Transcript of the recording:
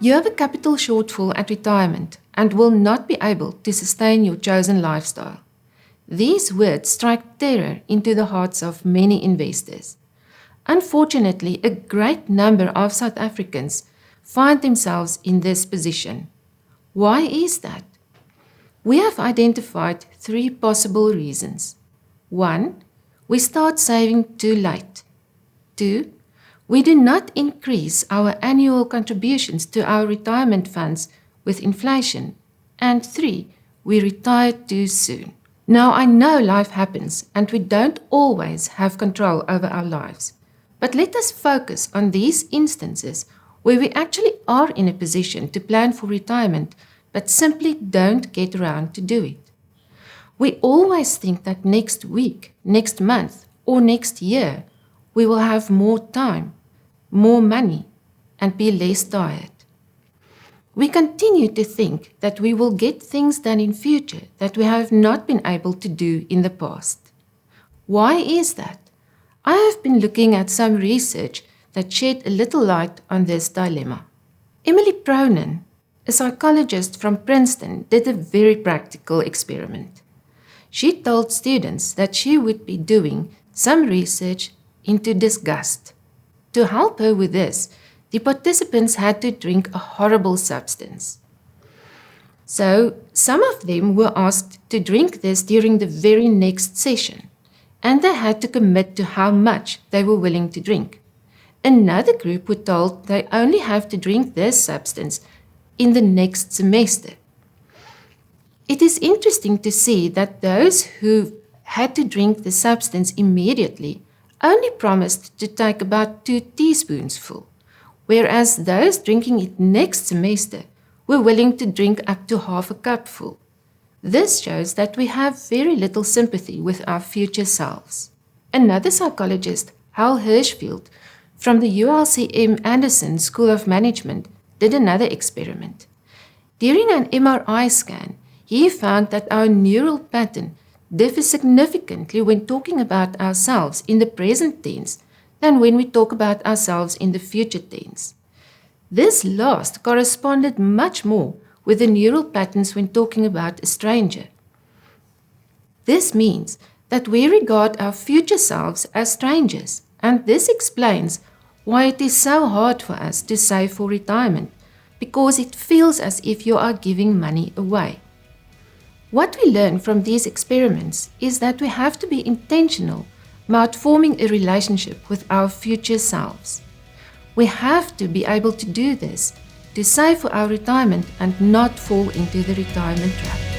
You have a capital shortfall at retirement and will not be able to sustain your chosen lifestyle. These words strike terror into the hearts of many investors. Unfortunately, a great number of South Africans find themselves in this position. Why is that? We have identified 3 possible reasons. 1. We start saving too late. 2. We do not increase our annual contributions to our retirement funds with inflation. And 3. We retire too soon. Now, I know life happens and we don't always have control over our lives. But let us focus on these instances where we actually are in a position to plan for retirement but simply don't get around to do it. We always think that next week, next month, or next year, we will have more time, more money, and be less tired. We continue to think that we will get things done in future that we have not been able to do in the past. Why is that? I have been looking at some research that shed a little light on this dilemma. Emily Pronin, a psychologist from Princeton, did a very practical experiment. She told students that she would be doing some research into disgust. To help her with this, the participants had to drink a horrible substance. So, some of them were asked to drink this during the very next session, and they had to commit to how much they were willing to drink. Another group were told they only have to drink this substance in the next semester. It is interesting to see that those who had to drink the substance immediately only promised to take about 2 teaspoons full, whereas those drinking it next semester were willing to drink up to half a cup full. This shows that we have very little sympathy with our future selves. Another psychologist, Hal Hirschfield, from the ULCM Anderson School of Management, did another experiment. During an MRI scan, he found that our neural pattern differs significantly when talking about ourselves in the present tense than when we talk about ourselves in the future tense. This last corresponded much more with the neural patterns when talking about a stranger. This means that we regard our future selves as strangers, and this explains why it is so hard for us to save for retirement, because it feels as if you are giving money away. What we learn from these experiments is that we have to be intentional about forming a relationship with our future selves. We have to be able to do this to save for our retirement and not fall into the retirement trap.